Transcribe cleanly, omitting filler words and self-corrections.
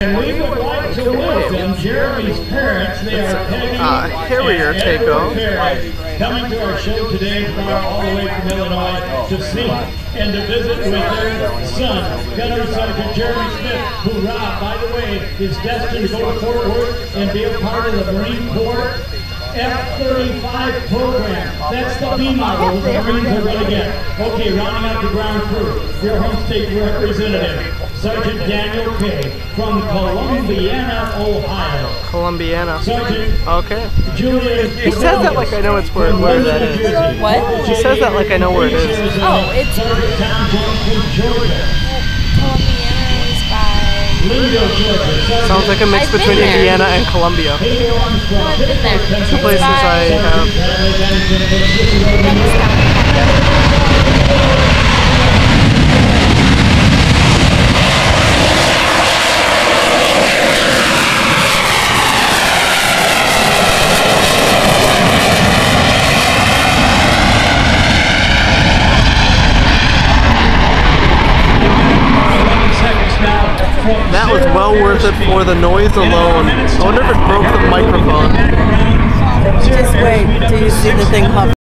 And we would like to welcome Jeremy's parents. They are Harrier Takeoff. Coming to our show today from all the way from Illinois to see and to visit with their son, Gunnery Sergeant Jeremy Smith, who, by the way, is destined to go to Fort Worth and be a part of the Marine Corps F-35 program. That's the B model the Marines are running at. Okay, rounding out the ground crew, your home state representative, Sergeant Daniel Kay from Columbiana, Ohio. Columbiana. Sergeant. Okay. Julia. He says that like I know it's where that is. What? He says that like I know where it is. Oh, it's Sergeant Tom Jones from Georgia. Columbiana is by... Lindo, Georgia. Sounds like a mix between Indiana and Columbia. I've been there. Two places I have. That was well worth it for the noise alone. I wonder if it broke the microphone. Just wait till you see the thing hover.